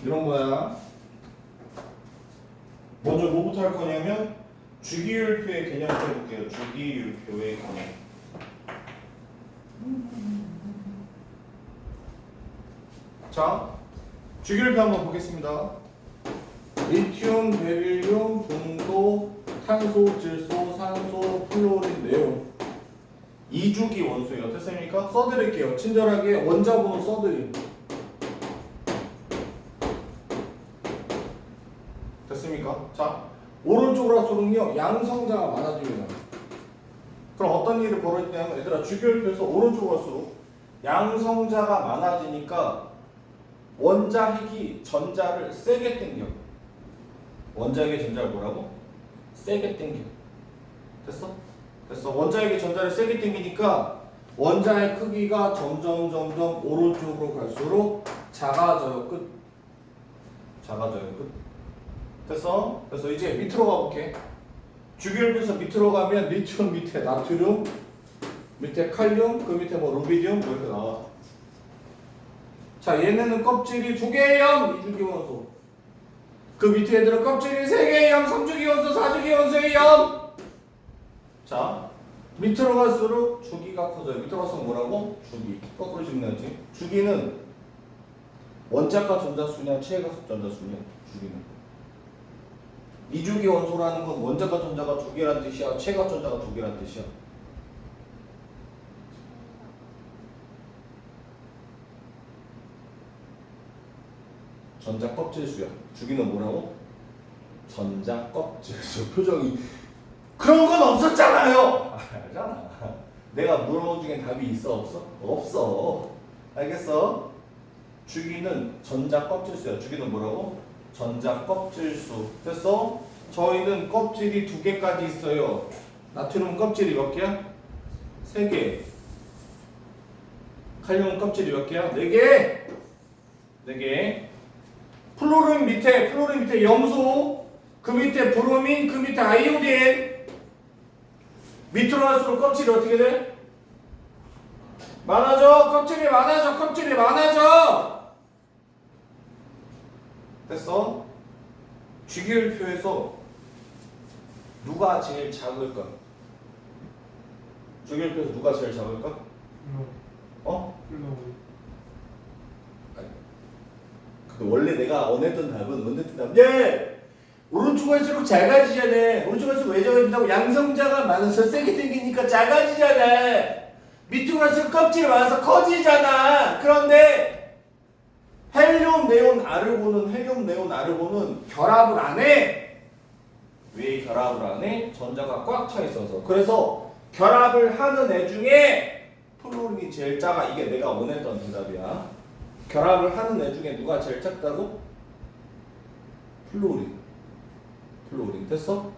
이런 거야. 먼저 뭐부터 할 거냐면 주기율표의 개념부터 해볼게요. 주기율표의 개념. 자, 주기율표 한번 보겠습니다. 리튬, 베릴륨, 동소, 탄소, 질소, 산소, 플로린, 네온. 이주기 원소예요. 됐습니까? 써드릴게요. 친절하게 원자번호 써드림. 됐습니까? 자, 오른쪽으로 할수록요 양성자가 많아집니다. 그럼 어떤 일이 벌어지냐면 얘들아 주기율표에서 오른쪽으로 할수록 양성자가 많아지니까 원자핵이 전자를 세게 당겨. 원자핵의 전자를 뭐라고? 세게 당겨. 됐어? 됐어. 원자핵의 전자를 세게 당기니까 원자의 크기가 점점 오른쪽으로 갈수록 작아져요. 끝. 작아져요. 끝. 됐어? 그래서 이제 밑으로 가볼게. 주기율표에서 밑으로 가면 리튬 밑에 나트륨, 밑에 칼륨, 그 밑에 뭐 루비디움 이렇게 나와. 자, 얘네는 껍질이 2개의 이주기 원소. 그 밑에 애들은 껍질이 3개의 3주기 원소, 4주기 원소의 염. 자, 밑으로 갈수록 주기가 커져요. 밑으로 갈수록 뭐라고? 주기. 거꾸로 질문하지. 주기는 원자가 전자수냐, 체가 전자수냐? 주기는. 이주기 원소라는 건 원자가 전자가 2개란 뜻이야, 체가 전자가 2개란 뜻이야. 전자 껍질수야. 주기는 뭐라고? 전자 껍질수. 표정이 그런 건 없었잖아요. 알잖아. 내가 물어본 중에 답이 있어 없어? 없어. 알겠어? 주기는 전자 껍질수야. 주기는 뭐라고? 전자 껍질수. 됐어? 저희는 껍질이 2개까지 있어요. 나트륨 껍질이 몇 개야? 3개. 칼륨 껍질이 몇 개야? 4개. 4개. 플로린 밑에 염소, 그 밑에 브로민, 그 밑에 아이오딘. 밑으로 갈수록 껍질이 어떻게 돼? 많아져. 껍질이 많아져. 됐어? 주기율표에서 누가 제일 작을까? 주기율표에서 누가 제일 작을까? 어? 원래 내가 원했던 답은 예! 오른쪽 갈수록 작아지잖아. 오른쪽 갈수록 왜 작아진다고? 양성자가 많아서 세게 당기니까 작아지잖아. 밑으로 갈수록 껍질이 많아서 커지잖아. 그런데 헬륨, 네온, 아르곤은 결합을 안 해. 왜 결합을 안 해? 전자가 꽉 차 있어서. 그래서 결합을 하는 애 중에 플로린이 제일 작아. 이게 내가 원했던 대답이야. 결합을 하는 애 중에 누가 제일 작다고? 플로린. 됐어?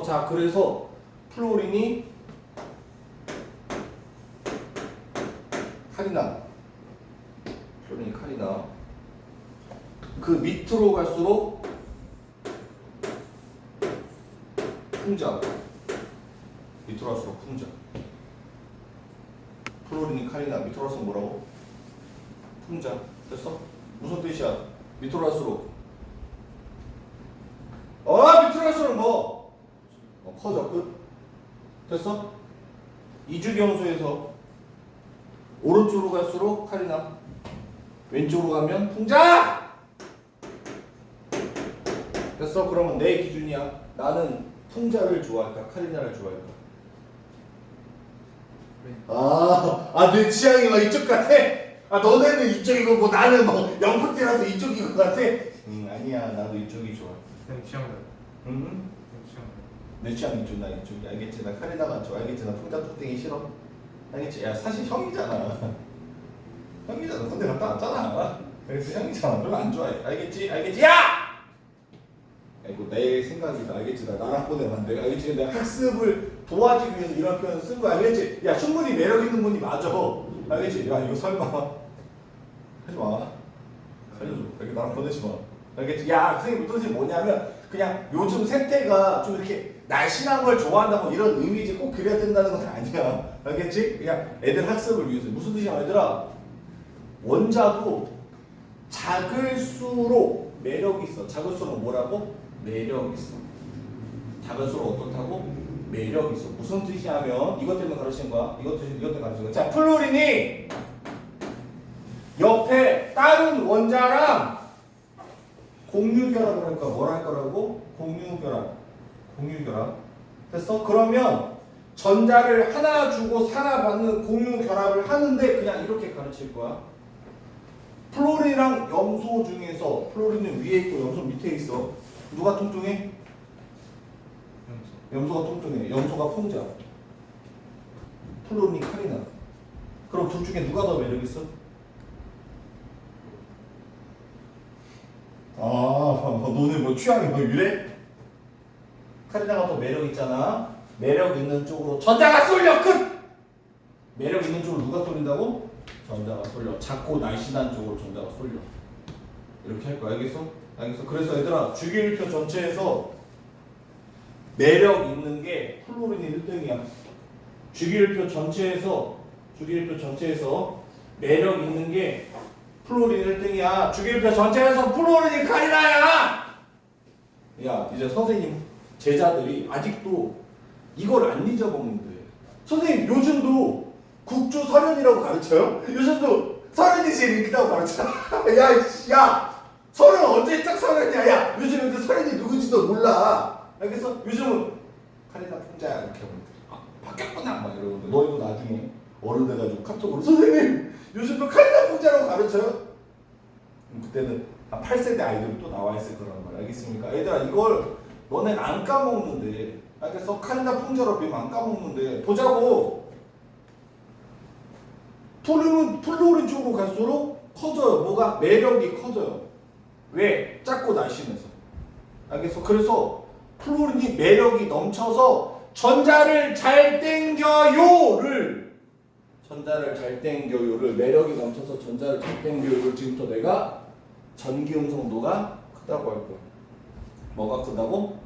자, 그래서 플로린이 칼이나. 그 밑으로 갈수록 풍자. 플로린이 칼이나. 밑으로 갈수록 뭐라고? 풍자. 됐어? 무슨 뜻이야? 밑으로 갈수록 밑으로 갈수록 뭐? 커져. 끝. 됐어? 이주기 원소에서 오른쪽으로 갈수록 칼이나, 왼쪽으로 가면 풍자! 됐어? 그러면 내 기준이야. 나는 풍자를 좋아할까? 카리나를 좋아할까? 내 취향이 막 이쪽 같아? 너네는 이쪽이고 뭐 나는 뭐 영프티라서 이쪽인 것 같아? 아니야. 나도 이쪽이 좋아. 쌤 취향대로. 응? 쌤 취향대로. 내 취향 이쪽, 나 이쪽이. 알겠지? 나 카리나가 좋아. 알겠지? 나 풍자 뚝땡이 싫어. 알겠지? 야, 사실 형이잖아. 군대 갔다 왔잖아. 그래서 형이잖아. 별로 안 좋아해. 알겠지? 야! 이거 내 생각이다. 알겠지? 나 나락 보내면 알겠지? 내가 학습을 도와주기 위해서 이런 표현을 쓴 거야. 알겠지? 야, 충분히 매력 있는 분이 맞아. 알겠지? 야, 이거 설마 하지 마. 살려줘. 이렇게 나랑 보내지 마. 알겠지? 야, 선생님 뜻이 뭐냐면 그냥 요즘 세태가 좀 이렇게 날씬한 걸 좋아한다고 이런 의미지 꼭 그래야 된다는 건 아니야. 알겠지? 그냥 애들 학습을 위해서. 무슨 뜻이야, 얘들아? 원자도 작을수록 매력이 있어. 작을수록 뭐라고? 매력이 있어. 작을수록 어떻다고? 매력이 있어. 무슨 뜻이냐면 이것 때문에 가르치는 거야. 이것 때문에 가르치는 거야. 자, 플로린이 옆에 다른 원자랑 공유결합을 할까? 뭘 할 거라고? 공유결합. 됐어? 그러면 전자를 하나 주고 하나 받는 공유결합을 하는데 그냥 이렇게 가르칠 거야. 플로린이랑 염소 중에서 플로린은 위에 있고 염소 밑에 있어. 누가 통통해? 염소가 통통해. 염소가 풍자. 플로린이 칼이나. 그럼 둘 중에 누가 더 매력 있어? 너네 뭐 취향이 뭐 이래? 카리나가 더 매력 있잖아. 매력 있는 쪽으로 전자가 쏠려. 끝. 매력 있는 쪽으로 누가 쏠린다고? 전자가 쏠려. 작고 날씬한 쪽으로 전자가 쏠려. 이렇게 할 거야. 알겠어? 그래서 얘들아 주기율표 전체에서 매력 있는 게 플로린이 1등이야. 주기율표 전체에서 매력 있는 게 플로린 1등이야. 주기율표 전체에서 플로린이 카리나야. 야, 이제 선생님 제자들이 아직도 이걸 안 잊어먹는데. 선생님 요즘도 국주 설현이라고 가르쳐요? 요즘도 설현이 제일 인기다고 가르쳐. 야, 설현 언제 딱 설현이야? 야, 요즘 애들 설현이 누군지도 몰라. 알겠어? 요즘은 카리나 풍자야 이렇게 하면 바뀌었구나 막 이러는데 너희도 나중에 어른 돼가지고 카톡으로 선생님 요즘도 카리나 풍자라고 가르쳐요? 그때는 8세대 아이들이 또 나와 있을 거란 말. 알겠습니까? 얘들아 이걸 너넨 안 까먹는데. 알겠어? 카리나 풍자로 배우면 안 까먹는데. 보자고. 플로린 쪽으로 갈수록 커져요. 뭐가? 매력이 커져요. 왜? 작고 날씬해서. 알겠어? 그래서 플로린이 매력이 넘쳐서 전자를 잘 땡겨요를 매력이 넘쳐서 전자를 잘 땡겨요를 지금부터 내가 전기음성도가 크다고 할 거야. 뭐가 크다고?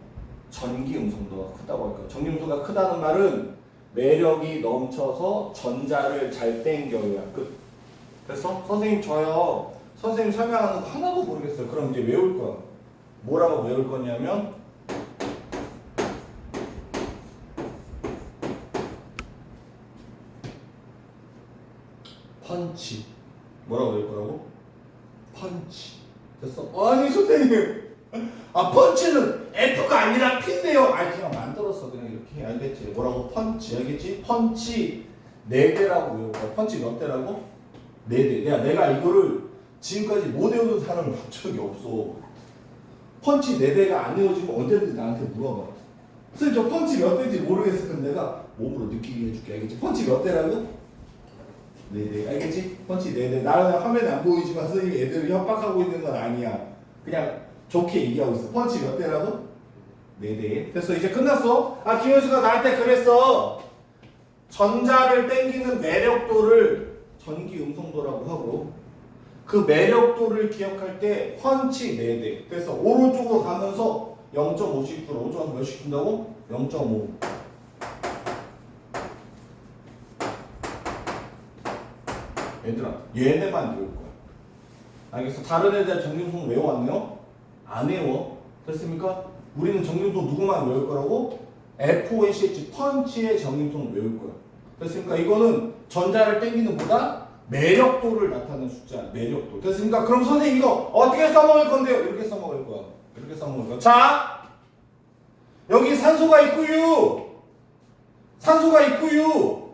전기음성도가 크다고 할 거야. 전기음성도가 크다는 말은 매력이 넘쳐서 전자를 잘 땡겨요야. 끝. 됐어? 선생님 저요. 선생님 설명하는 거 하나도 모르겠어요. 그럼 이제 외울 거야. 뭐라고 외울 거냐면 펀치. 뭐라고 외울 거라고? 펀치. 됐어? 아니 선생님 펀치는 F가 아니라 P인데요. 그냥 만들었어. 그냥 이렇게. 알겠지? 뭐라고? 펀치. 알겠지? 펀치 4대라고 외울 거야. 펀치 몇 대라고? 4대. 내가 이거를 지금까지 못 외우는 사람을 본 적이 없어. 펀치 4대가 안 외워지면 언제든지 나한테 물어봐. 선생님 저 펀치 몇 대인지 모르겠어. 그럼 내가 몸으로 느끼게 해줄게. 알겠지? 펀치 몇 대라고? 4대. 알겠지? 펀치 4대. 나는 화면에 안 보이지만 선생님이 애들을 협박하고 있는 건 아니야. 그냥 좋게 얘기하고 있어. 펀치 몇 대라고? 4대. 됐어. 이제 끝났어. 김현수가 나한테 그랬어. 전자를 땡기는 매력도를 전기음성도라고 하고 그 매력도를 기억할 때 펀치 4대. 그래서 오른쪽으로 가면서 0.5씩 불어. 오른쪽으로 가서 몇씩 준다고? 0.5. 얘들아 얘네만 외울 거야. 알겠어? 다른 애들 전기음성 외워왔네요? 안 외워. 됐습니까? 우리는 전기음성 누구만 외울 거라고? FONCH 펀치의 전기음성 외울 거야. 됐습니까? 이거는 전자를 땡기는 보다 매력도를 나타내는 숫자. 매력도. 됐습니까? 그럼 선생님 이거 어떻게 써먹을 건데요? 이렇게 써먹을 거야. 이렇게 써먹을 거야. 자, 여기 산소가 있고요.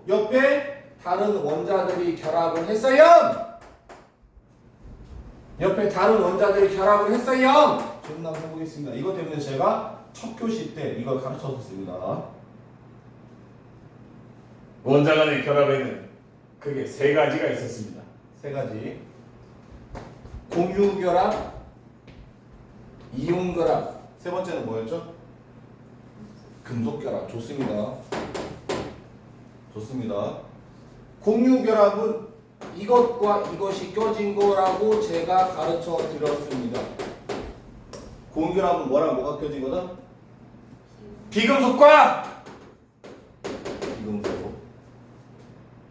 옆에 다른 원자들이 결합을 했어요. 질문 한번 해보겠습니다. 이것 때문에 제가 첫 교시 때 이걸 가르쳤었습니다. 원자 간의 결합에는 그게 3가지가 있었습니다. 3가지. 공유결합, 이온결합. 3번째는 뭐였죠? 금속결합. 좋습니다. 공유결합은 이것과 이것이 껴진 거라고 제가 가르쳐 드렸습니다. 공유결합은 뭐랑 뭐가 껴진 거다? 비금속과 비금속.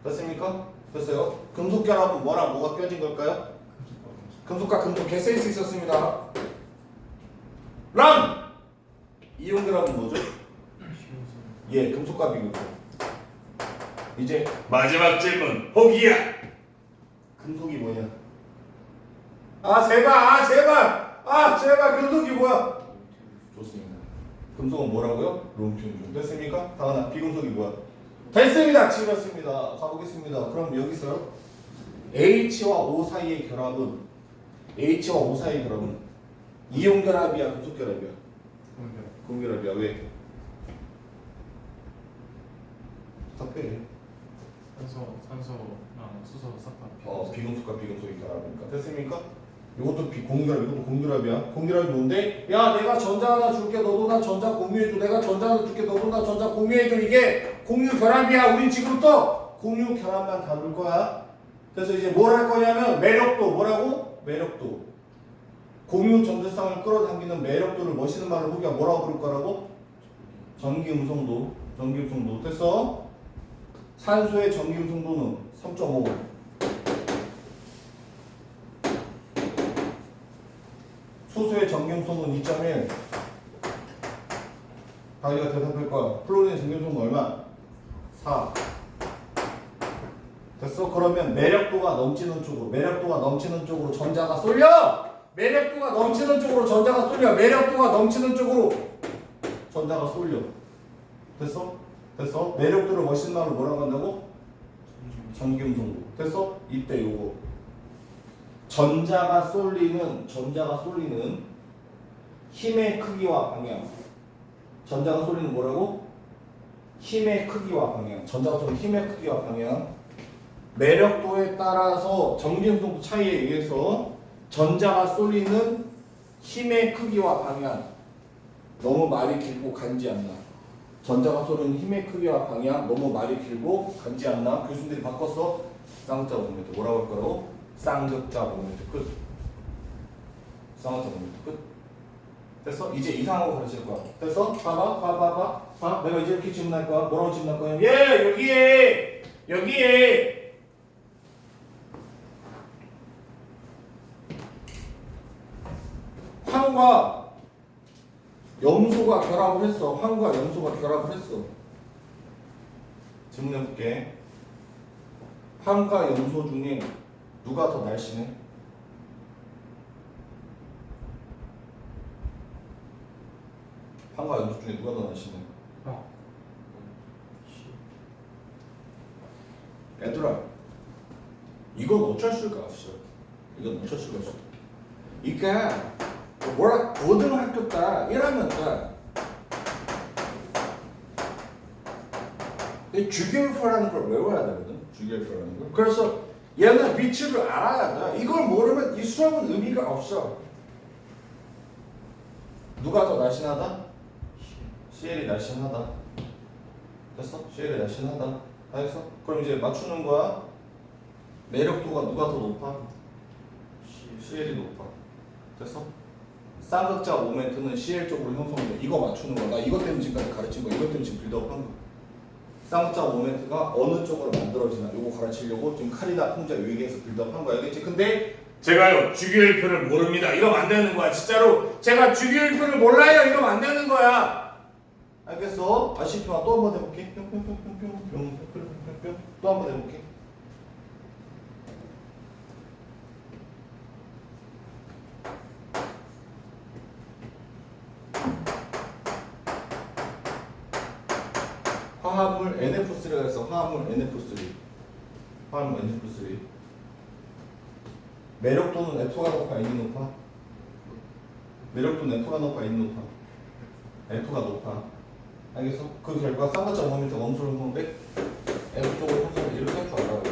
됐습니까? 됐어요? 금속 결합은 뭐랑 뭐가 껴진 걸까요? 금속과 금속 개세이스 있었습니다. 랑! 이온 결합은 뭐죠? 예, 금속과 비금속. 이제 마지막 질문, 호기야. 금속이 뭐냐? 제발 금속이 뭐야? 좋습니다. 금속은 뭐라고요? 롱튠. 됐습니까? 다음은 비금속이 뭐야? 됐습니다. 지렸습니다. 가보겠습니다. 그럼 여기서 H와 O 사이의 결합은 이온 결합이야, 금속 결합이야? 공결합이야. 왜? 답해. 산소랑 수소 싹다 비금속과 비금속이 결합이니까. 됐습니까? 이것도 공결합, 이것도 공결합이야. 공결합이 뭔데? 야, 내가 전자 하나 줄게, 너도 나 전자 공유해줘. 내가 전자 하나 줄게, 너도 나 전자 공유해줘. 이게 공유 결합이야. 우린 지금부터 공유 결합만 다룰 거야. 그래서 이제 뭘 할 거냐면 매력도, 뭐라고? 매력도. 공유 전자쌍을 끌어당기는 매력도를 멋있는 말로 우리가 뭐라고 부를 거라고? 전기음성도. 됐어? 산소의 전기음성도는 3.5. 수소의 전기음성도는 2.1. 다이가 대답할 거야. 플로린의 전기음성도 얼마? 4. 됐어? 그러면 매력도가 넘치는 쪽으로 전자가 쏠려! 매력도가 넘치는 쪽으로 전자가 쏠려. 됐어? 매력도를 멋있는 말로 뭐라고 한다고? 전기음성도. 됐어? 이때 요거 전자가 쏠리는 힘의 크기와 방향. 전자가 쏠리는 뭐라고? 힘의 크기와 방향. 전자가 쏠리는 힘의 크기와 방향. 매력도에 따라서 전기음성도 차이에 의해서 전자가 쏠리는 힘의 크기와 방향. 너무 말이 길고 간지 않나? 전자가 쏘는 힘의 크기와 방향 너무 말이 길고 간지 않나? 교수님들이 바꿨어. 쌍극자 모멘트 뭐라고 할 거라고? 쌍극자 모멘트 끝. 쌍극자 모멘트 끝. 됐어? 이제 이상하고 가르칠 거야. 됐어? 봐봐. 내가 이제 이렇게 질문할 거야. 뭐라고 질문할 거야? 여기에 황과 염소가 결합을 했어. 질문해볼게. 황과 염소 중에 누가 더 날씬해? 황과 염소 중에 누가 더 날씬해? 얘들아, 이건 어쩔 수가 없어. 그러니까 고등학교 때 1학년 때 주기율표라는 걸 외워야 되거든. 주기율표라는 걸. 그래서 얘는 위치를 알아야 돼. 이걸 모르면 이 수업은 의미가 없어. 누가 더 날씬하다? CL이 날씬하다. 됐어? CL이 날씬하다. 알겠어? 그럼 이제 맞추는 거야. 매력도가 누가 더 높아? CL이 높아. 됐어? 쌍극자 모멘트는 CL 쪽으로 형성돼. 이거 맞추는 거야. 나 이것 때문에 지금까지 가르친 거야. 이것 때문에 지금 빌드업 한 거야. 쌍극자 모멘트가 어느 쪽으로 만들어지나 이거 가르치려고 지금 칼이나 풍자 요 얘기해서 빌드업 한 거야. 알겠지? 근데 제가요 주기율표를 모릅니다. 이러면 안 되는 거야. 진짜로 제가 주기율표를 몰라요. 이러면 안 되는 거야. 알겠어? 아시지만 또 한 번 해볼게. 또 한 번 해볼게. 화합물 NF3가 해서 화합물 NF3. 매력도는 F가 높아, N이 높아? 매력도는 F가 높아, N이 높아? F가 높아. 알겠어? 그 결과 쌍극자 모멘트 원소를 형성돼? F 쪽으로 형성돼. 이렇게 할 줄 알아요.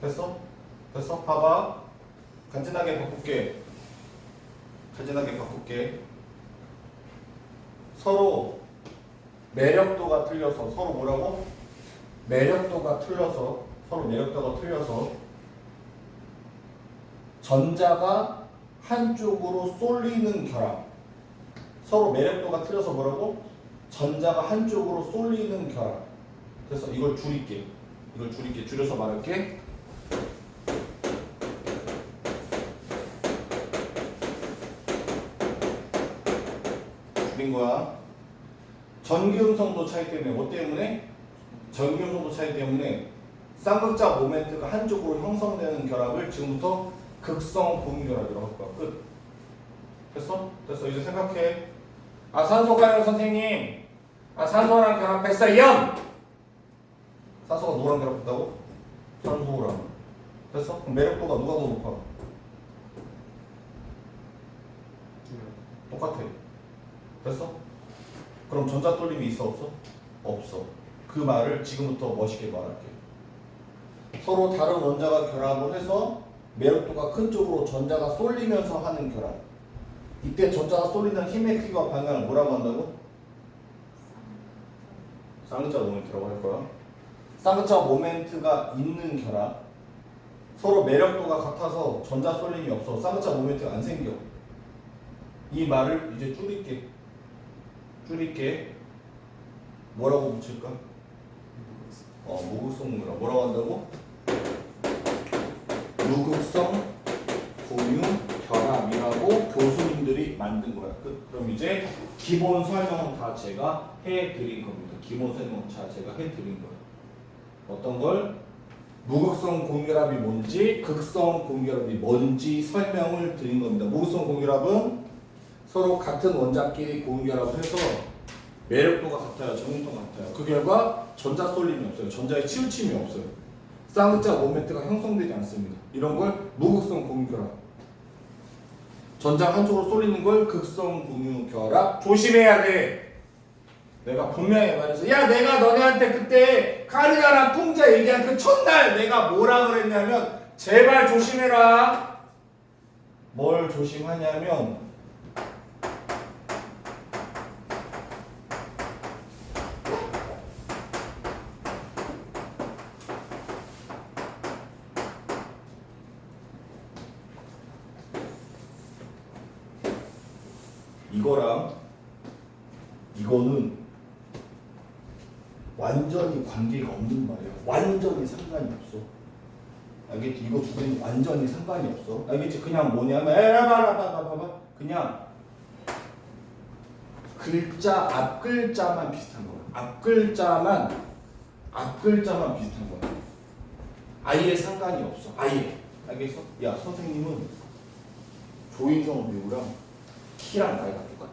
됐어? 봐봐. 간단하게 바꿀게. 서로 매력도가 틀려서 서로 뭐라고? 서로 매력도가 틀려서 전자가 한쪽으로 쏠리는 결합. 서로 매력도가 틀려서 뭐라고? 전자가 한쪽으로 쏠리는 결합. 그래서 이걸 줄일게. 이걸 줄여서 말할게. 줄인 거야. 전기음성도 차이 때문에 뭐 때문에? 전기음성도 차이 때문에 쌍극자 모멘트가 한쪽으로 형성되는 결합을 지금부터 극성 공유결합이라고 할 거야. 끝. 됐어? 됐어. 이제 생각해. 아 산소가요 선생님. 아 산소랑 결합했어. 영. 산소가 누구랑 결합했다고? 산소랑. 됐어? 그럼 매력도가 누가 더 높아? 똑같아. 됐어? 그럼 전자 쏠림이 있어 없어? 없어. 그 말을 지금부터 멋있게 말할게. 서로 다른 원자가 결합을 해서 매력도가 큰 쪽으로 전자가 쏠리면서 하는 결합. 이때 전자가 쏠리는 힘의 크기와 방향을 뭐라고 한다고? 쌍극자 모멘트라고 할 거야. 쌍극자 모멘트가 있는 결합. 서로 매력도가 같아서 전자 쏠림이 없어. 쌍극자 모멘트가 안 생겨. 이 말을 이제 줄일게. 뭐라고 붙일까? 무극성공유라. 뭐라고 한다고? 무극성 공유 결합이라고 교수님들이 만든 거야. 그럼 이제 기본 설명은 다 제가 해드린 겁니다. 기본 설명은 다 제가 해드린 거야. 어떤 걸? 무극성 공유결합이 뭔지, 극성 공유결합이 뭔지 설명을 드린 겁니다. 무극성 공유결합은 서로 같은 원자끼리 공유결합을 해서 매력도가 같아요. 정밀도가 같아요. 그 결과 전자 쏠림이 없어요. 전자의 치우침이 없어요. 쌍극자 모멘트가 형성되지 않습니다. 이런 걸 무극성 공유결합. 전자 한쪽으로 쏠리는 걸 극성 공유결합. 조심해야 돼. 내가 분명히 말해서 야 내가 너네한테 그때 카리나랑 풍자 얘기한 그 첫날 내가 뭐라 그랬냐면 제발 조심해라. 뭘 조심하냐면 이거랑 이거는 완전히 관계가 없는 말이야. 완전히 상관이 없어. 알겠지? 이거 두 개는 완전히 상관이 없어. 알겠지? 그냥 뭐냐면 봐봐. 그냥 글자 앞글자만 비슷한 거야. 앞글자만 비슷한 거야. 아예 상관이 없어. 아예. 알겠어? 야 선생님은 조인성 배우랑 키랑 나이가 똑같아.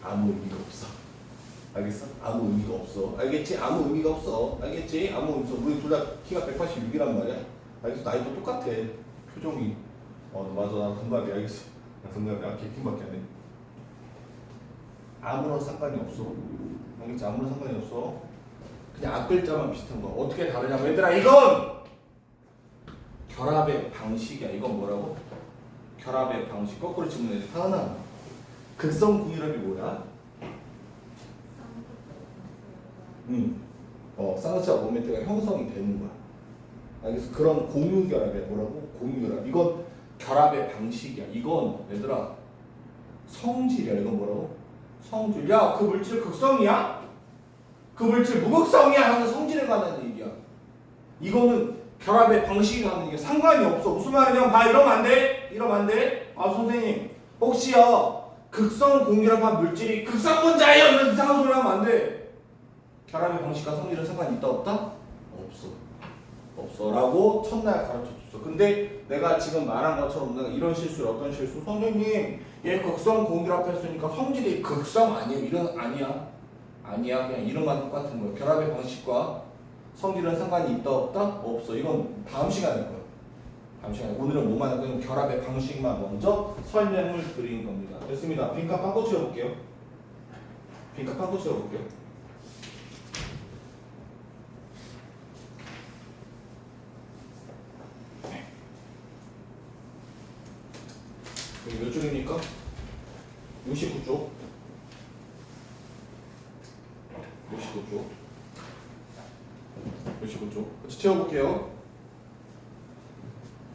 아무 의미가 없어. 알겠어? 아무 의미가 없어. 알겠지? 아무 의미가 없어. 알겠지? 아무 의미 없어. 우리 둘 다 키가 186이란 말이야. 알겠어? 나이도 똑같아. 표정이. 맞아. 나 동갑이. 알겠어. 나 동갑이. 개킹밖에 안 해. 아무런 상관이 없어. 알겠지? 아무런 상관이 없어. 그냥 앞글자만 비슷한 거야. 어떻게 다르냐면 얘들아 이건 결합의 방식이야. 이건 뭐라고? 결합의 방식. 거꾸로 질문해. 하나. 극성 공유결합이 뭐야? 쌍극자 모멘트가 형성이 되는 거야. 알겠어? 그런 공유결합이야. 뭐라고? 공유결합. 이건 결합의 방식이야. 이건 얘들아 성질이야. 이건 뭐라고? 성질. 야, 그 물질 극성이야? 그 물질 무극성이야? 하는 성질에 관한 얘기야. 이거는 결합의 방식이 하는 얘기야. 상관이 없어. 무슨 말이냐면 봐. 이러면 안 돼. 이러면 안 돼. 아 선생님 혹시요 극성 공유결합한 물질이 극성분자예요 이런 이상한 소리 하면 안 돼. 결합의 방식과 성질은 상관이 있다 없다? 없어 라고 첫날 가르쳐줬어. 근데 내가 지금 말한 것처럼 내가 이런 실수를 어떤 실수? 선생님 얘 극성 공유결합했으니까 성질이 극성 아니에요. 이런 아니야 그냥 이름만 똑같은 거야. 결합의 방식과 성질은 상관이 있다 없다? 없어. 이건 다음 시간에 할 거야. 다음 시간에. 오늘은 뭐만 할 거냐면 결합의 방식만 먼저 설명을 드린 겁니다. 됐습니다. 빈칸 빵꾸 채워볼게요. 여기 몇 쪽입니까? 69쪽. 69쪽. 같이 채워볼게요.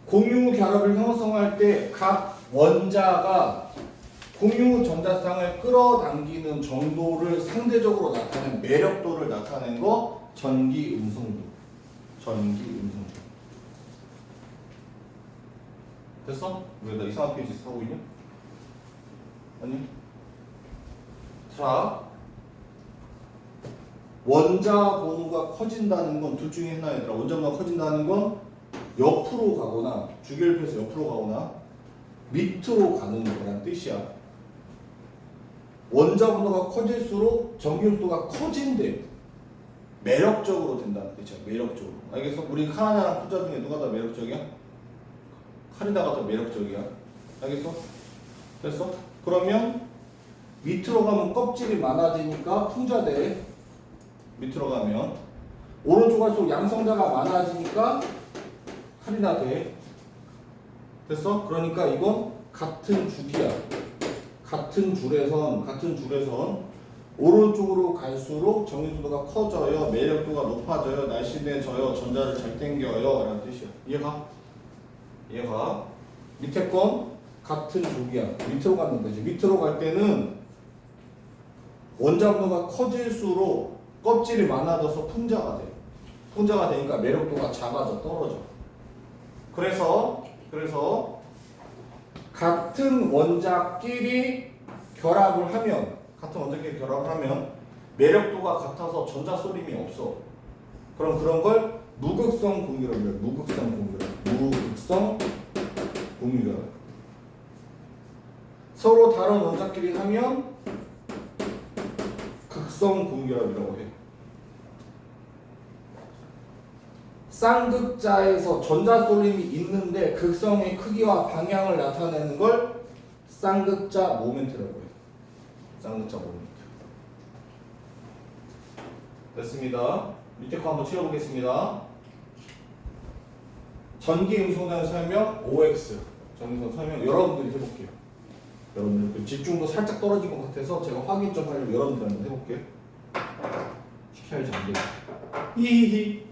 공유 결합을 형성할 때 각 원자가 공유 전자쌍을 끌어당기는 정도를 상대적으로 나타낸 매력도를 나타낸 거 전기 음성도. 전기 음성도. 됐어? 왜 나 이상한 페이지 쓰고 있냐? 아니. 자, 원자 번호가 커진다는 건 둘 중에 하나 얘들아. 원자 번호가 커진다는 건 옆으로 가거나 주결표에서 옆으로 가거나 밑으로 가는 거란 뜻이야. 원자 번호가 커질수록 전기음수가 커진대. 매력적으로 된다는 뜻이야. 매력적으로. 알겠어? 우리 카나다랑 푸자 중에 누가 더 매력적이야? 카리다가 더 매력적이야. 알겠어? 됐어? 그러면 밑으로 가면 껍질이 많아지니까 풍자돼. 밑으로 가면 오른쪽 갈수록 양성자가 많아지니까 카리나 돼. 됐어? 그러니까 이건 같은 줄이야. 같은 줄에선 오른쪽으로 갈수록 정유수도가 커져요. 매력도가 높아져요. 날씬해져요. 전자를 잘 당겨요. 라는 뜻이야. 이해가? 이해가? 밑에 건 같은 쪽이야. 밑으로 가는 거지. 밑으로 갈 때는 원자 번호가 커질수록 껍질이 많아져서 풍자가 돼. 풍자가 되니까 매력도가 작아져, 떨어져. 그래서 같은 원자끼리 결합을 하면 매력도가 같아서 전자 쏠림이 없어. 그럼 그런 걸 무극성 공유결합이래. 무극성 공유결합. 서로 다른 원자끼리 하면 극성 공유결합이라고 해. 쌍극자에서 전자 쏠림이 있는데 극성의 크기와 방향을 나타내는 걸 쌍극자 모멘트라고 해요. 쌍극자 모멘트. 됐습니다. 밑에 거 한번 치워보겠습니다. 전기 음성단 설명 OX. 전기 음성 설명 여러분들이 해볼게요. 여러분들 집중도 살짝 떨어진 것 같아서 제가 확인 좀 하려고 여러분들한테 해볼게요. 시켜야지 안 돼요. 히히히.